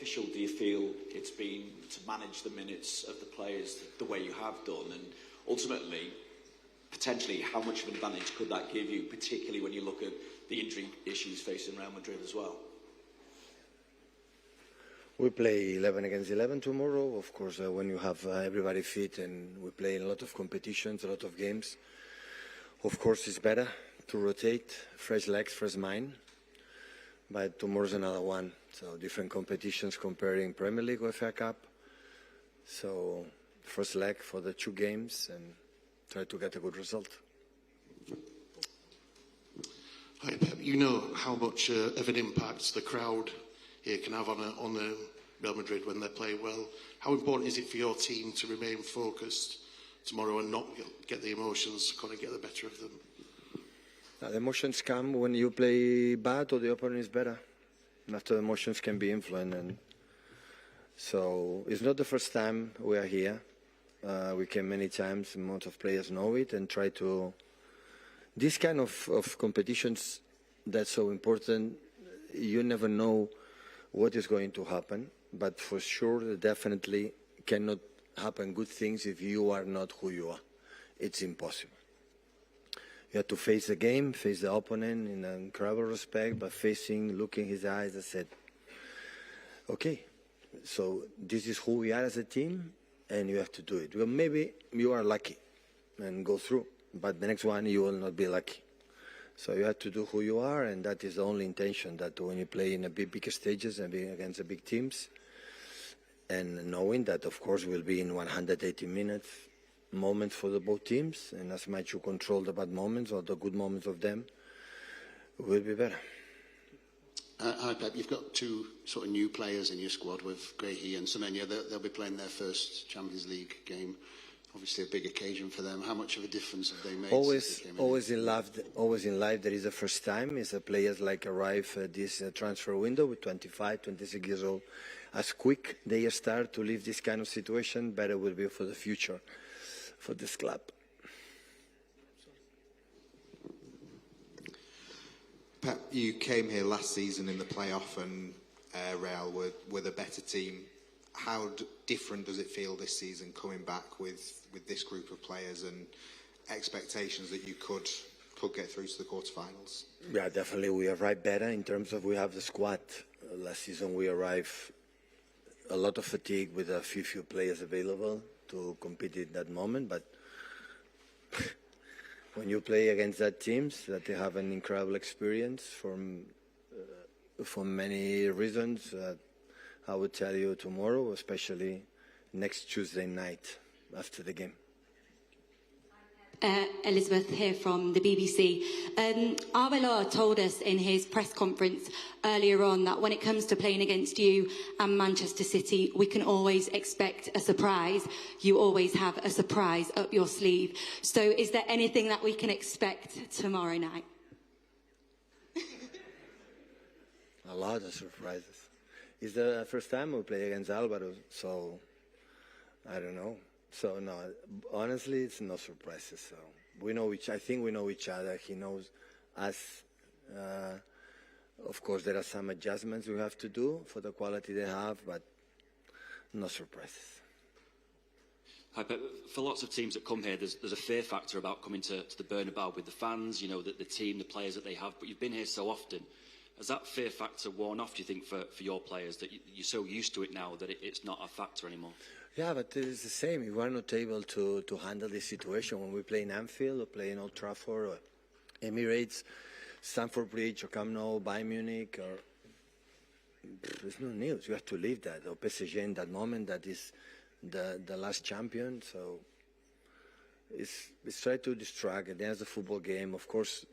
beneficial do you feel it's been to manage the minutes of the players the way you have done, and ultimately, potentially, how much of an advantage could that give you, particularly when you look at the injury issues facing Real Madrid as well? We play 11 against 11 tomorrow. Of course, when you have everybody fit and we play in a lot of competitions, a lot of games, of course it's better to rotate, fresh legs, fresh mind. But tomorrow's another one. So different competitions comparing Premier League or FA Cup. So first leg for the 2 games and try to get a good result. Hi Pep, you know how much of an impact the crowd here can have on the Real Madrid when they play well. How important is it for your team to remain focused tomorrow and not get the emotions kind of get the better of them? Now, the emotions come when you play bad or the opponent is better. And after the emotions can be influenced. And so it's not the first time we are here. We came many times, a lot of players know it and try to... This kind of competitions, that's so important. You never know what is going to happen, but for sure, definitely cannot happen good things if you are not who you are. It's impossible. You have to face the game, face the opponent in an incredible respect, but looking his eyes, I said, okay, so this is who we are as a team, and you have to do it. Well, maybe you are lucky and go through, but the next one you will not be lucky. So you have to do who you are, and that is the only intention, that when you play in the bigger stages and being against the big teams, and knowing that, of course, we'll be in 180 minutes moments for the both teams, and as much you control the bad moments or the good moments of them, it will be better. Hi Pep, you've got 2 sort of new players in your squad with Guehi and Semenya. They'll be playing their first Champions League game. Obviously a big occasion for them. How much of a difference have they made? Always in life there is a first time. It's players like arrive at this transfer window with 25, 26 years old. As quick they start to leave this kind of situation, better will be for the future, for this club. Pep, you came here last season in the playoff and Real were the better team. How different does it feel this season coming back with this group of players and expectations that you could get through to the quarterfinals? Yeah, definitely we arrived better in terms of we have the squad. Last season we arrived a lot of fatigue with a few players available to compete in that moment, but when you play against that teams that they have an incredible experience for many reasons, I would tell you tomorrow, especially next Tuesday night after the game. Elizabeth here from the BBC. Arbeloa told us in his press conference earlier on that when it comes to playing against you and Manchester City, we can always expect a surprise. You always have a surprise up your sleeve. So is there anything that we can expect tomorrow night? A lot of surprises. It's the first time we play against Alvaro, so I don't know. So no, honestly, it's no surprises. So I think we know each other. He knows us. Of course, there are some adjustments we have to do for the quality they have, but no surprises. Hi, Pep. For lots of teams that come here, there's a fear factor about coming to the Bernabeu with the fans, you know, the team, the players that they have. But you've been here so often. Has that fear factor worn off, do you think, for your players, that you're so used to it now that it's not a factor anymore? Yeah, but it's the same. If we're not able to handle this situation when we play in Anfield or play in Old Trafford or Emirates, Stamford Bridge or Camp Nou, Bayern Munich, or there's no news. You have to leave that. Or PSG in that moment, that is the last champion. So it's try to distract. And there's a football game. Of course,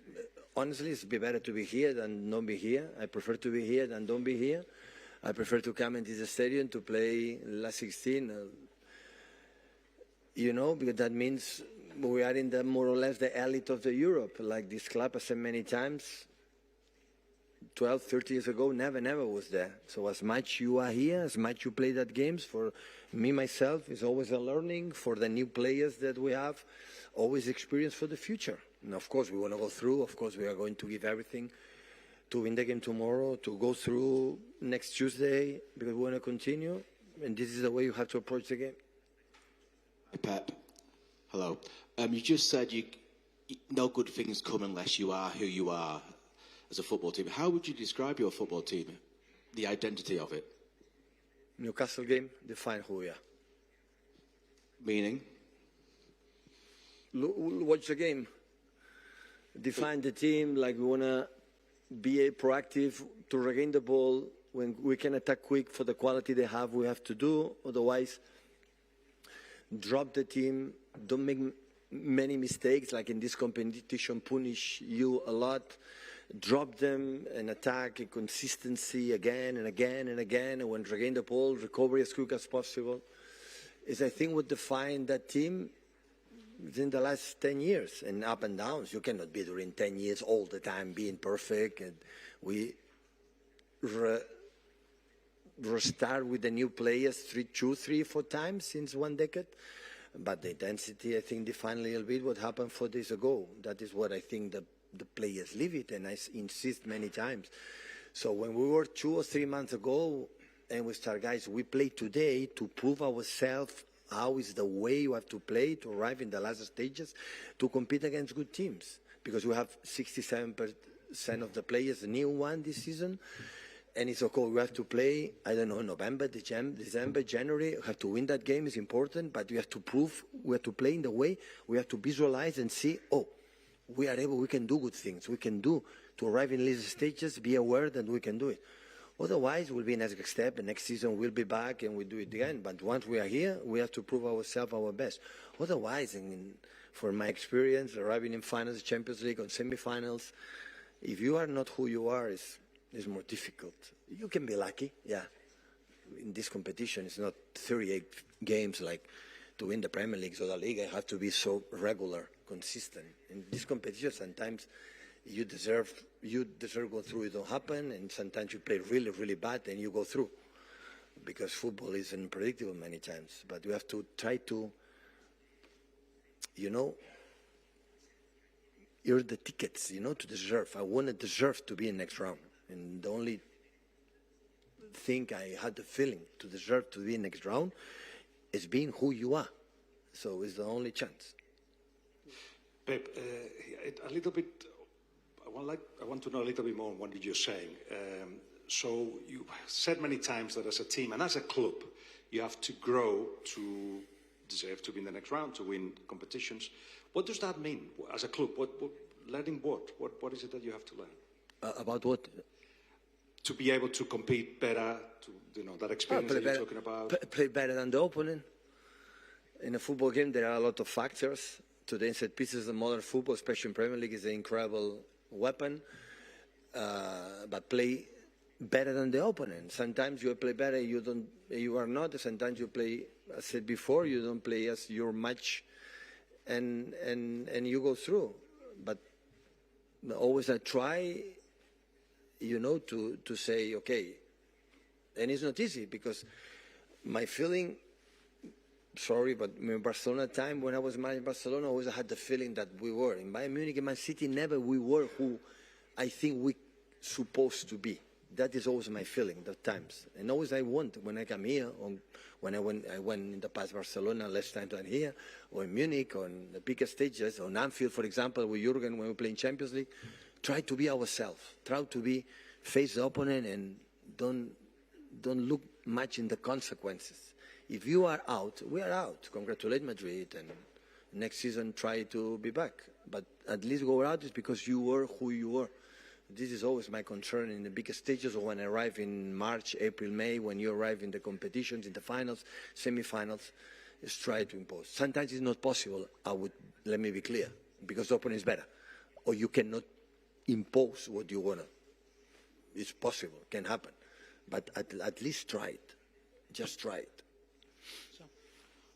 honestly, it's better to be here than not be here. I prefer to be here than don't be here. I prefer to come into the stadium to play last 16, because that means we are in the more or less the elite of the Europe. Like this club, I said many times, 12, 30 years ago, never was there. So as much you are here, as much you play that games, for me, myself, it's always a learning. For the new players that we have, always experience for the future. And of course, we want to go through. Of course, we are going to give everything to win the game tomorrow, to go through next Tuesday, because we want to continue, and this is the way you have to approach the game. Pep, hello. You just said no good things come unless you are who you are as a football team. How would you describe your football team, the identity of it? Newcastle game define who we are. Meaning? Watch the game. Define the team like we want to be proactive to regain the ball. When we can attack quick for the quality they have, we have to do. Otherwise, drop the team. Don't make many mistakes like in this competition, punish you a lot. Drop them and attack in consistency again and again and again. And when regain the ball, recover as quick as possible. Is I think what defined that team in the last 10 years, and up and downs. You cannot be during 10 years all the time being perfect. And we restart with the new players 3, 4 times since 1 decade. But the intensity, I think, defined a little bit what happened 4 days ago. That is what I think the players live it, and I insist many times. So when we were 2 or 3 months ago, and we start, guys, we play today to prove ourselves how is the way you have to play to arrive in the last stages to compete against good teams. Because we have 67% of the players, new one this season. And it's okay, we have to play, I don't know, November, December, January. We have to win that game, is important, but we have to prove, we have to play in the way, we have to visualize and see, oh, we are able, we can do good things. We can do, to arrive in these stages, be aware that we can do it. Otherwise, we'll be next step, and next season we'll be back and we'll do it again. But once we are here, we have to prove ourselves our best. Otherwise, for my experience, arriving in finals, Champions League, on semi-finals, if you are not who you are, it's more difficult. You can be lucky, yeah. In this competition, it's not 38 games like to win the Premier League or the League. I have to be so regular, consistent. In this competition, sometimes you deserve go through, it don't happen, and sometimes you play really, really bad and you go through. Because football is unpredictable many times. But you have to try to, earn the tickets, to deserve. I want to deserve to be in next round. And the only thing I had the feeling to deserve to be in next round is being who you are. So it's the only chance. Pep, a little bit, I want to know a little bit more on what you're saying. So you said many times that as a team and as a club, you have to grow to deserve to be in the next round, to win competitions. What does that mean as a club? Learning what? What is it that you have to learn? About what? To be able to compete better, that experience that you're talking about. Play better than the opponent. In a football game, there are a lot of factors. Today, set pieces of modern football, especially in Premier League, is an incredible weapon. But play better than the opponent. Sometimes you play better, you are not. Sometimes you play, as I said before, you don't play as your match, and you go through. But always I try, to say, okay, and it's not easy because my feeling, sorry, but in Barcelona time, when I was managing Barcelona, I always had the feeling that we were. In Bayern Munich and Man City, never we were who I think we supposed to be. That is always my feeling at times. And always I want, when I come here, or when I went in the past Barcelona, less time than here, or in Munich, or in the bigger stages, on Anfield, for example, with Jurgen when we play in Champions League, try to be ourselves. Try to face the opponent and don't look much in the consequences. If you are out, we are out. Congratulate Madrid, and next season try to be back. But at least go out is because you were who you were. This is always my concern in the biggest stages, or when I arrive in March, April, May, when you arrive in the competitions, in the finals, semi-finals, is try to impose. Sometimes it's not possible, let me be clear, because the opponent is better. Or you cannot impose what you want to. It's possible, can happen. But at least try it. Just try it.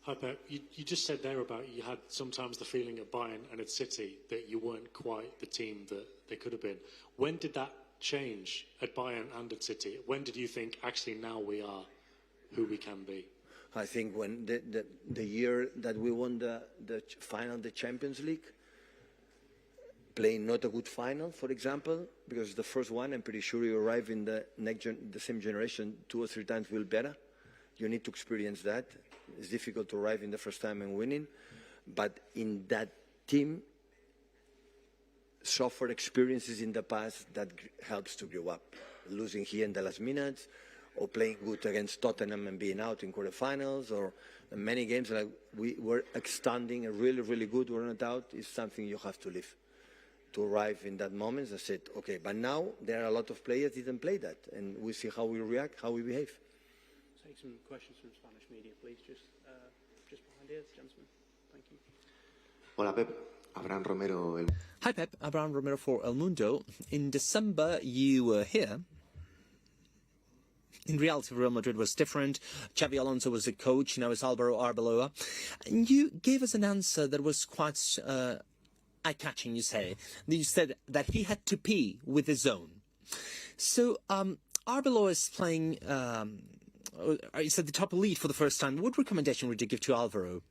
Hi, Pep. You just said there about you had sometimes the feeling at Bayern and at City that you weren't quite the team that they could have been. When did that change at Bayern and at City? When did you think, actually, now we are who we can be? I think when the year that we won the final, the Champions League, playing not a good final, for example, because the first one, I'm pretty sure you arrive in the the same generation 2 or 3 times will better. You need to experience that. It's difficult to arrive in the first time and winning, but in that team, suffer experiences in the past that helps to grow up. Losing here in the last minutes, or playing good against Tottenham and being out in quarterfinals, or many games like we were outstanding and really, really good, we're not out, is something you have to live. To arrive in that moment, I said, okay, but now there are a lot of players that didn't play that, and we see how we react, how we behave. Take some questions from Spanish media, please. Just behind here, gentlemen. Thank you. Hola, Pep. Abraham Romero. Hi, Pep. Abraham Romero for El Mundo. In December, you were here. In reality, Real Madrid was different. Xabi Alonso was the coach. Now it's Alvaro Arbeloa. And you gave us an answer that was quite eye-catching, you say. You said that he had to pee with his own. So Arbeloa is playing... He's at the top elite for the first time. What recommendation would you give to Alvaro?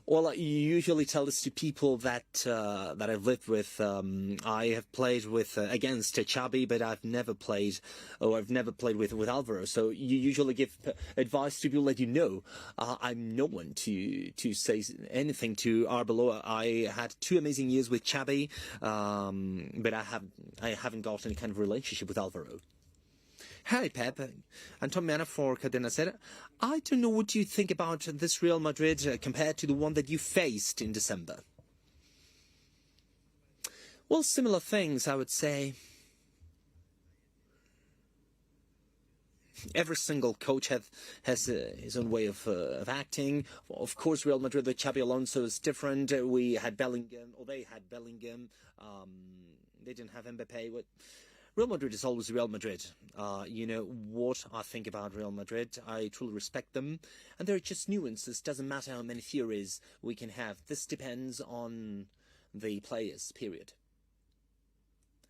Well, you usually tell this to people that that I've lived with. I have played with against Xabi, but I've never played with Alvaro. So you usually give advice to people that you know. I'm no one to say anything to Arbeloa. I had 2 amazing years with Xabi, but I haven't got any kind of relationship with Alvaro. Hi, Pep. Anton Mana for Cadena Ser. I don't know what you think about this Real Madrid compared to the one that you faced in December. Well, similar things, I would say. Every single coach has his own way of acting. Of course, Real Madrid with Xabi Alonso is different. We had Bellingham, or they had Bellingham. They didn't have Mbappe. Real Madrid is always Real Madrid. You know what I think about Real Madrid. I truly respect them. And there are just nuances. Doesn't matter how many theories we can have. This depends on the players, period.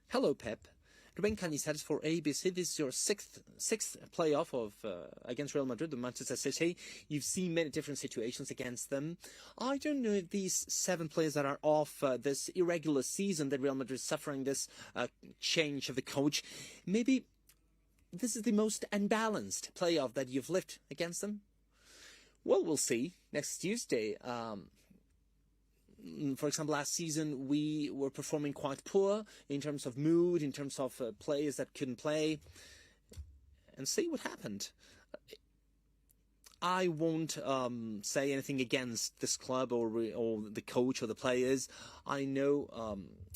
Hello, Pep. Ruben Canizares for ABC. This is your sixth playoff of against Real Madrid, the Manchester City. You've seen many different situations against them. I don't know if these 7 players that are off this irregular season that Real Madrid is suffering, this change of the coach, maybe this is the most unbalanced playoff that you've lived against them. Well, we'll see next Tuesday. For example, last season we were performing quite poor in terms of mood, in terms of players that couldn't play, and see what happened. I won't say anything against this club or the coach or the players. I know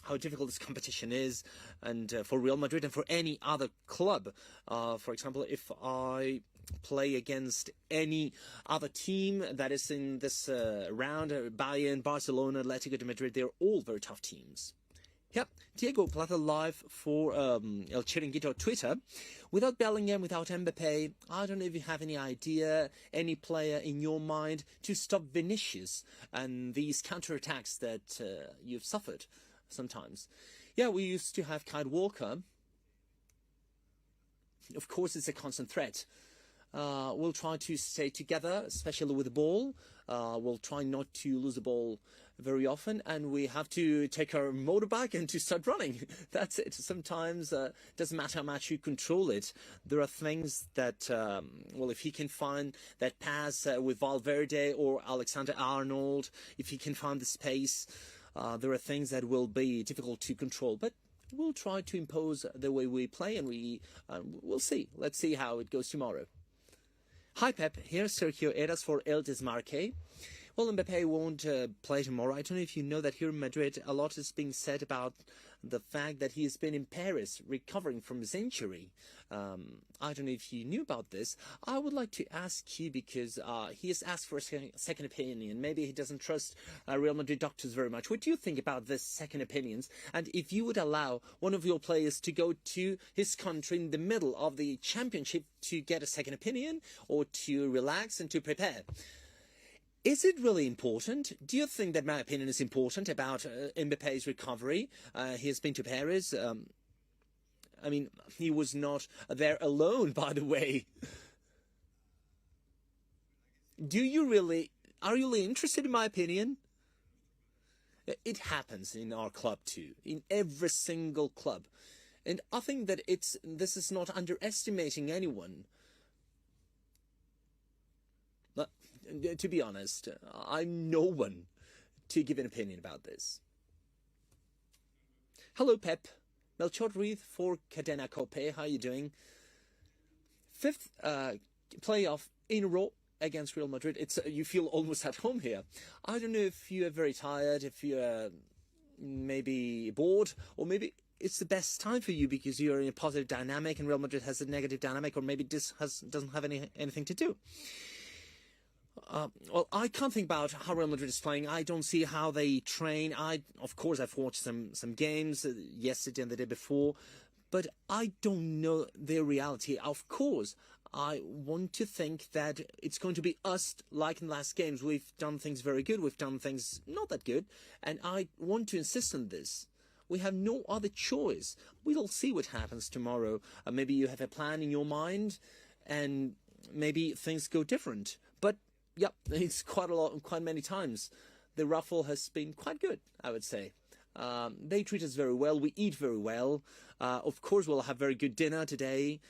how difficult this competition is, and for Real Madrid and for any other club. For example, if I play against any other team that is in this round, Bayern, Barcelona, Atletico de Madrid, they're all very tough teams. Yep, Diego Plata live for El Chiringuito Twitter. Without Bellingham, without Mbappe, I don't know if you have any idea, any player in your mind to stop Vinicius and these counterattacks that you've suffered sometimes. Yeah, we used to have Kyle Walker. Of course, it's a constant threat. We'll try to stay together, especially with the ball. We'll try not to lose the ball very often, and we have to take our motorbike and to start running. That's it. Sometimes it doesn't matter how much you control it. There are things that, well, if he can find that pass with Valverde or Alexander-Arnold, if he can find the space, there are things that will be difficult to control. But we'll try to impose the way we play, and we'll see. Let's see how it goes tomorrow. Hi, Pep. Here's Sergio Eras for El Desmarque. Well, Mbappe won't play tomorrow. I don't know if you know that here in Madrid, a lot is being said about the fact that he has been in Paris recovering from his injury. I don't know if you knew about this. I would like to ask you because he has asked for a second opinion. Maybe he doesn't trust Real Madrid doctors very much. What do you think about this second opinions? And if you would allow one of your players to go to his country in the middle of the championship to get a second opinion or to relax and to prepare? Is it really important? Do you think that my opinion is important about Mbappe's recovery? He has been to Paris. I mean, he was not there alone, by the way. Are you really interested in my opinion? It happens in our club too, in every single club. And I think that this is not underestimating anyone. But, to be honest, I'm no one to give an opinion about this. Hello, Pep. Melchor Ruiz for Cadena Cope. How are you doing? 5th playoff in a row against Real Madrid. You feel almost at home here. I don't know if you are very tired, if you are maybe bored, or maybe it's the best time for you because you're in a positive dynamic and Real Madrid has a negative dynamic, or maybe this doesn't have anything to do. Well, I can't think about how Real Madrid is playing. I don't see how they train. Of course, I've watched some games yesterday and the day before, but I don't know their reality. Of course, I want to think that it's going to be us like in the last games. We've done things very good. We've done things not that good. And I want to insist on this. We have no other choice. We'll see what happens tomorrow. Maybe you have a plan in your mind and maybe things go different. But, yeah, it's quite many times. The raffle has been quite good, I would say. They treat us very well. We eat very well. Of course, we'll have very good dinner today,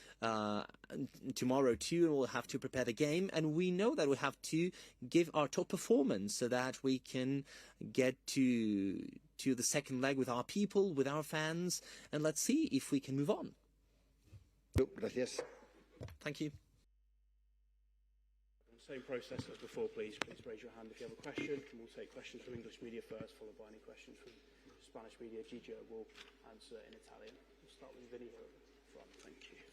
tomorrow too, and we'll have to prepare the game. And we know that we have to give our top performance so that we can get to the second leg with our people, with our fans, and let's see if we can move on. Gracias. Thank you. Same process as before, please. Please raise your hand if you have a question, and we'll take questions from English media first, followed by any questions from Spanish media. Gigi will answer in Italian. We'll start with Vinny here at the front. Thank you.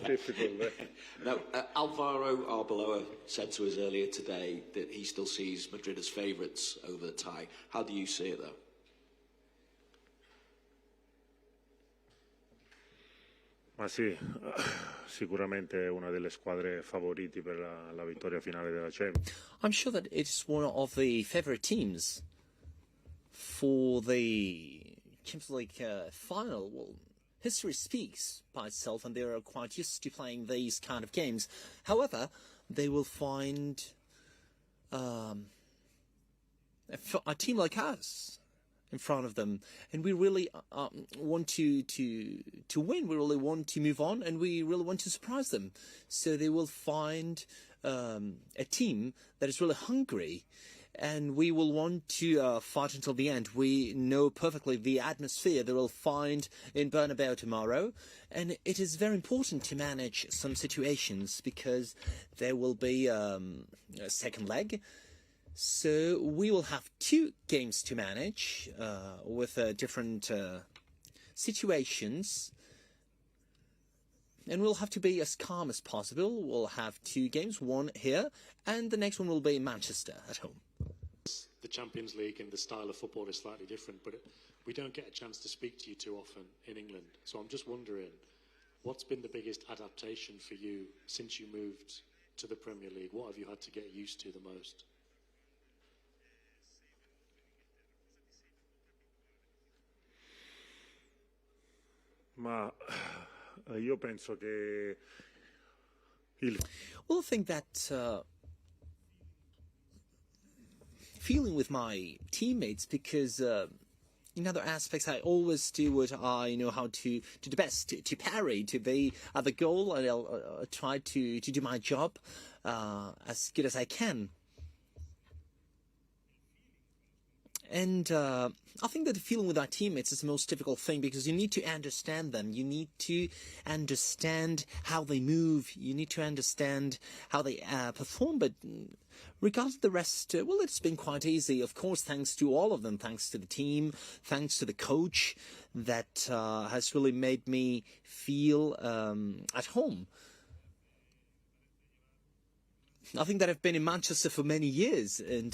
Difficult. Now, Alvaro Arbeloa said to us earlier today that he still sees Madrid as favourites over the tie. How do you see it, though? Ma sì, sicuramente una delle squadre favoriti per la vittoria finale della Champions. I'm sure that it's one of the favourite teams for the Champions League final. Well, history speaks by itself, and they are quite used to playing these kind of games. However, they will find a team like us in front of them, and we really want to win. We really want to move on, and we really want to surprise them. So they will find a team that is really hungry, and we will want to fight until the end. We know perfectly the atmosphere they will find in Bernabeu tomorrow, and it is very important to manage some situations because there will be a second leg. So we will have 2 games to manage with different situations, and we'll have to be as calm as possible. We'll have 2 games, one here, and the next one will be in Manchester at home. The Champions League and the style of football is slightly different, but we don't get a chance to speak to you too often in England. So I'm just wondering, what's been the biggest adaptation for you since you moved to the Premier League? What have you had to get used to the most? Ma io penso che Well, I think that feeling with my teammates, because in other aspects I always do what I know how to do the best, to parry, to be at the goal, and I'll try to do my job as good as I can. And I think that the feeling with our teammates is the most difficult thing, because you need to understand them. You need to understand how they move. You need to understand how they perform. But regardless of the rest, well, it's been quite easy. Of course, thanks to all of them, thanks to the team, thanks to the coach that has really made me feel at home. I think that I've been in Manchester for many years, and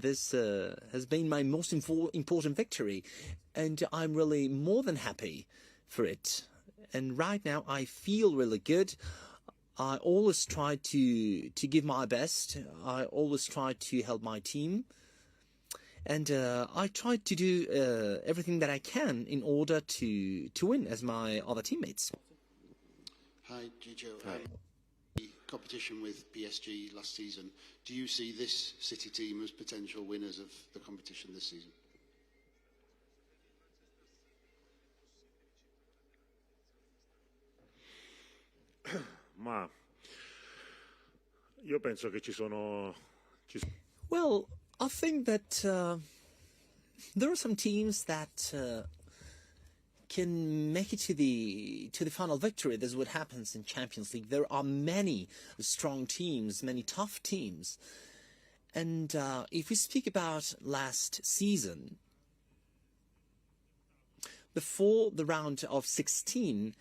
this has been my most important victory, and I'm really more than happy for it. And right now I feel really good. I always try to give my best. I always try to help my team, and I try to do everything that I can in order to win as my other teammates. Hi, Gigi. competition with PSG last season. Do you see this City team as potential winners of the competition this season? Ma io penso che ci sono. Well, I think that there are some teams that can make it to the final victory. This is what happens in Champions League. There are many strong teams, many tough teams. And if we speak about last season, before the round of 16,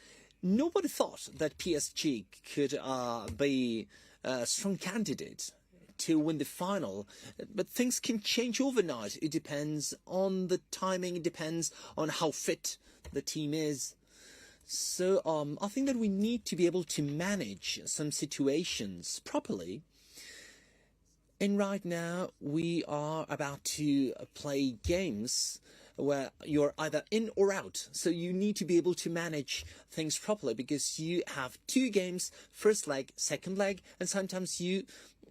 nobody thought that PSG could be a strong candidate to win the final, but things can change overnight. It depends on the timing, it depends on how fit the team is. So I think that we need to be able to manage some situations properly. And right now we are about to play games where you're either in or out. So you need to be able to manage things properly because you have two games, first leg, second leg, and sometimes you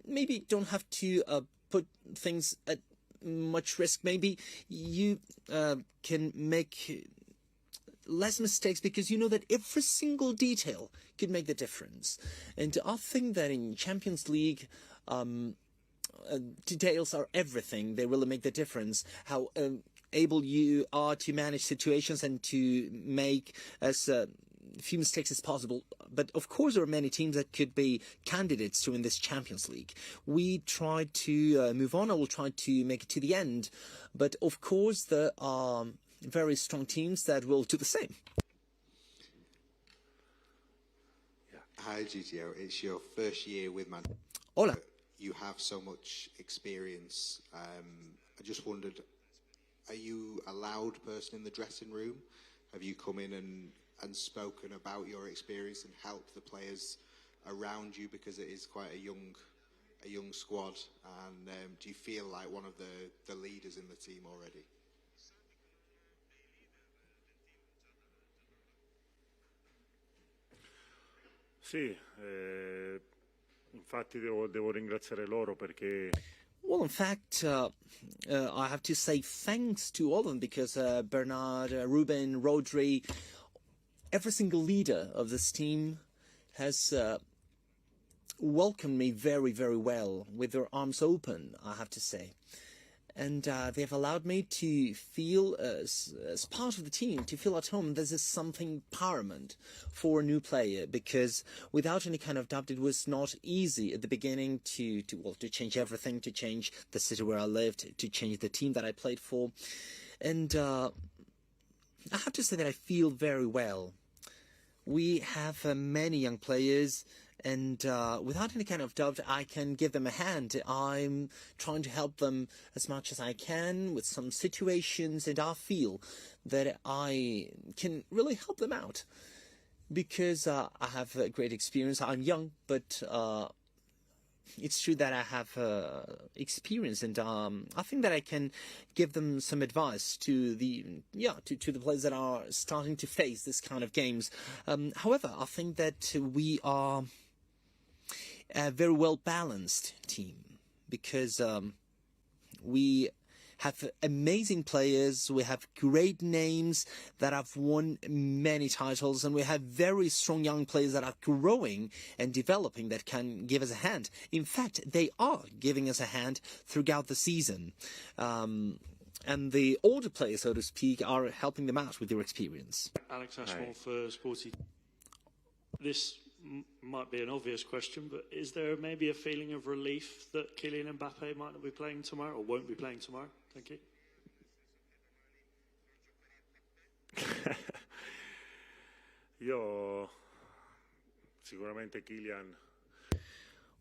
maybe don't have to put things at much risk. Maybe you can make less mistakes because you know that every single detail could make the difference. And I think that in Champions League, details are everything. They really make the difference. How able you are to manage situations and to make as few mistakes as possible. But of course there are many teams that could be candidates to win this Champions League. We try to move on. I will try to make it to the end. But of course there are very strong teams that will do the same. Hi Gigio, it's your first year with Man. Hola. You have so much experience. I just wondered, are you a loud person in the dressing room? Have you come in and spoken about your experience and helped the players around you, because it is quite a young squad? And do you feel like one of the leaders in the team already? Sì, infatti devo ringraziare loro perché. Well, in fact, I have to say thanks to all of them because Bernard, Ruben, Rodri, every single leader of this team has welcomed me very, very well with their arms open, I have to say. And they have allowed me to feel as part of the team, to feel at home. This is something paramount for a new player, because without any kind of doubt, it was not easy at the beginning to change everything, to change the city where I lived, to change the team that I played for. And I have to say that I feel very well. We have many young players, and without any kind of doubt, I can give them a hand. I'm trying to help them as much as I can with some situations, and I feel that I can really help them out because I have a great experience. I'm young, but it's true that I have experience, and I think that I can give them some advice to the players that are starting to face this kind of games. However, I think that we are a very well balanced team because we have amazing players, we have great names that have won many titles, and we have very strong young players that are growing and developing that can give us a hand. In fact, they are giving us a hand throughout the season. And the older players, so to speak, are helping them out with their experience. Alex Ashmore for Sporty. This might be an obvious question, but is there maybe a feeling of relief that Kylian Mbappe might not be playing tomorrow or won't be playing tomorrow? Thank you. Io sicuramente Kylian.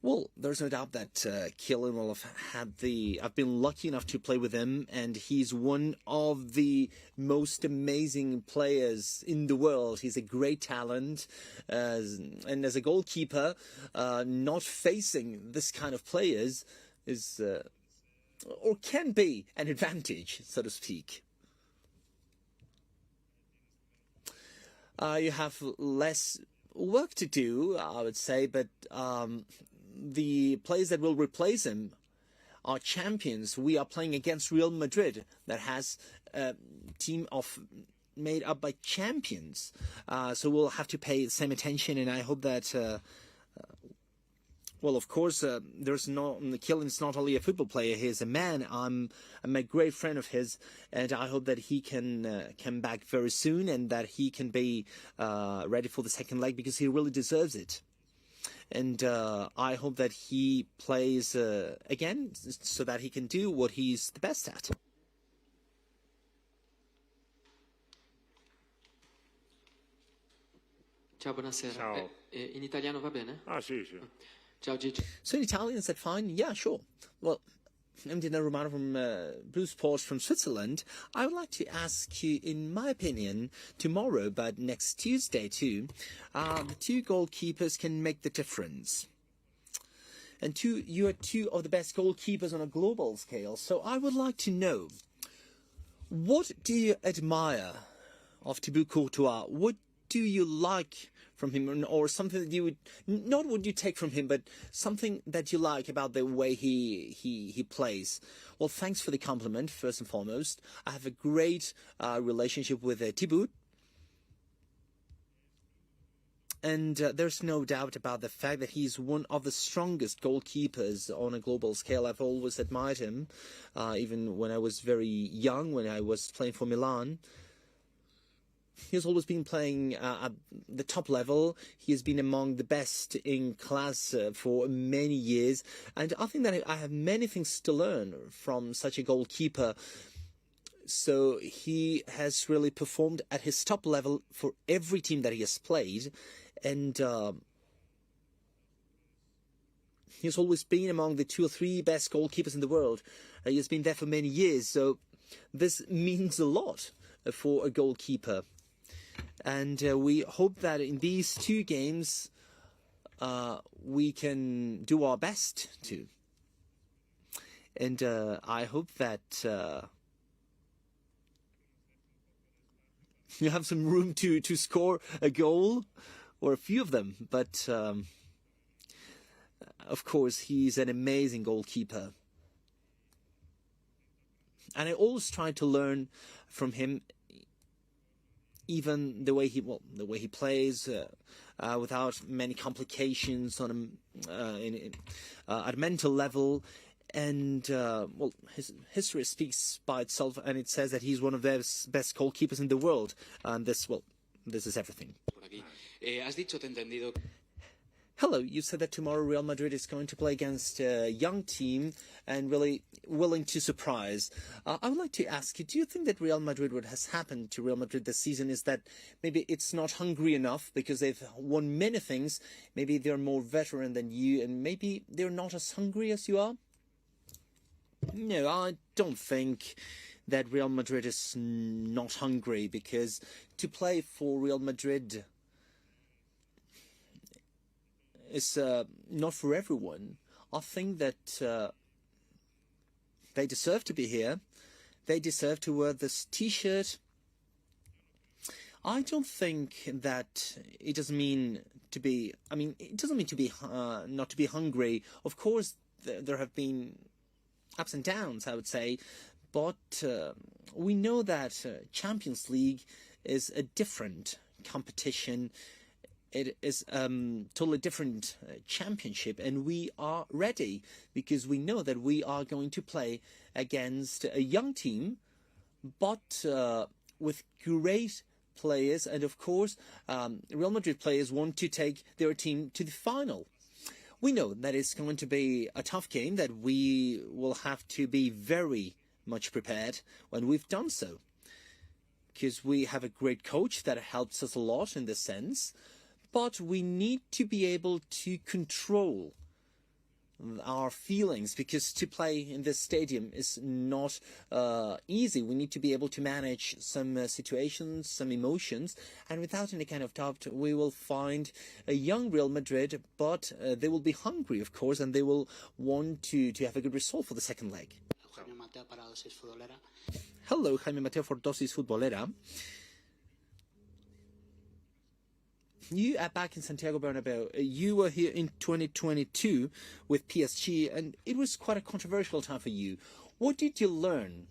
Well, there's no doubt that Kylian will have had I've been lucky enough to play with him, and he's one of the most amazing players in the world. He's a great talent, and as a goalkeeper, not facing this kind of players is, or can be, an advantage, so to speak. You have less work to do, I would say, but the players that will replace him are champions. We are playing against Real Madrid that has a team made up by champions. So we'll have to pay the same attention, and I hope that well, of course, Kylian's not only a football player, he's a man. I'm a great friend of his, and I hope that he can come back very soon and that he can be ready for the second leg, because he really deserves it. And I hope that he plays again so that he can do what he's the best at. Ciao, buonasera. Ciao. In italiano va bene? Ah, sì, sì. Ciao Gigi. So in Italian, is that fine? Yeah, sure. Well, I'm Dina Romano from Blue Sports from Switzerland. I would like to ask you, in my opinion, tomorrow, but next Tuesday too, the two goalkeepers can make the difference. And you are two of the best goalkeepers on a global scale. So I would like to know, what do you admire of Thibaut Courtois? What do you like from him, or something that you would, not what you take from him, but something that you like about the way he plays? Well, thanks for the compliment, first and foremost. I have a great relationship with Thibaut. And there's no doubt about the fact that he's one of the strongest goalkeepers on a global scale. I've always admired him, even when I was very young, when I was playing for Milan. He's always been playing at the top level. He has been among the best in class for many years. And I think that I have many things to learn from such a goalkeeper. So he has really performed at his top level for every team that he has played. And he's always been among the 2 or 3 best goalkeepers in the world. He has been there for many years. So this means a lot for a goalkeeper. And we hope that in these 2 games we can do our best too. And I hope that you have some room to score a goal, or a few of them. But of course, he's an amazing goalkeeper. And I always try to learn from him, even the way he plays, without many complications on at a mental level. And well, his history speaks by itself, and it says that he's one of the best goalkeepers in the world. And this is everything. Hello, you said that tomorrow Real Madrid is going to play against a young team and really willing to surprise. I would like to ask you, do you think that Real Madrid, what has happened to Real Madrid this season is that maybe it's not hungry enough because they've won many things? Maybe they're more veteran than you, and maybe they're not as hungry as you are? No, I don't think that Real Madrid is not hungry, because to play for Real Madrid is not for everyone. I think that they deserve to be here. They deserve to wear this T-shirt. I don't think that it doesn't mean to be. I mean, it doesn't mean to be not to be hungry. Of course, there have been ups and downs, I would say, but we know that Champions League is a different competition. It is totally different championship, and we are ready because we know that we are going to play against a young team, but with great players. And of course, Real Madrid players want to take their team to the final. We know that it's going to be a tough game, that we will have to be very much prepared when we've done so, because we have a great coach that helps us a lot in this sense. But we need to be able to control our feelings, because to play in this stadium is not easy. We need to be able to manage some situations, some emotions, and without any kind of doubt, we will find a young Real Madrid, but they will be hungry, of course, and they will want to have a good result for the second leg. Hello, Jaime Mateo for Dosis Futbolera. you are back in Santiago Bernabeu. You were here in 2022 with PSG, and it was quite a controversial time for you. What did you learn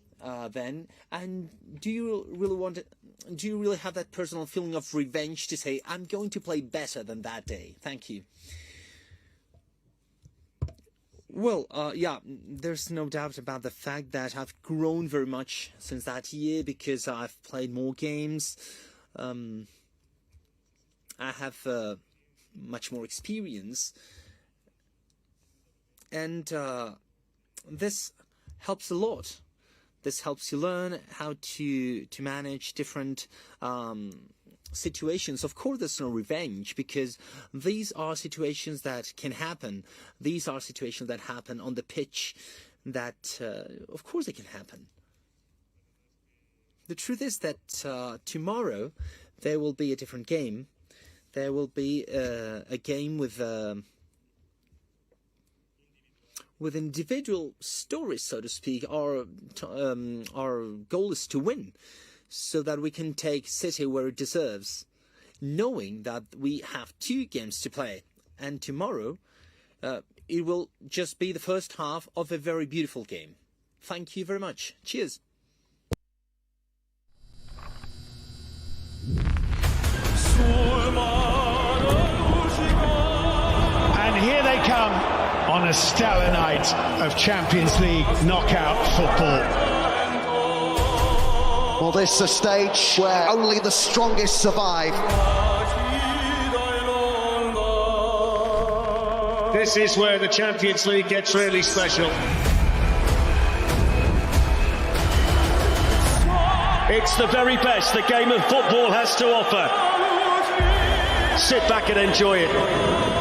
then? And do you really have that personal feeling of revenge to say, I'm going to play better than that day? Thank you. Well, yeah, there's no doubt about the fact that I've grown very much since that year because I've played more games. I have much more experience, and this helps a lot. This helps you learn how to manage different situations. Of course, there's no revenge because these are situations that can happen. These are situations that happen on the pitch that, of course, they can happen. The truth is that tomorrow there will be a different game. There will be a game with individual stories, so to speak. Our goal is to win, so that we can take City where it deserves, knowing that we have 2 games to play. And tomorrow, it will just be the first half of a very beautiful game. Thank you very much. Cheers. And here they come on a stellar night of Champions League knockout football. Well, this is a stage where only the strongest survive. This is where the Champions League gets really special. It's the very best the game of football has to offer. Sit back and enjoy it.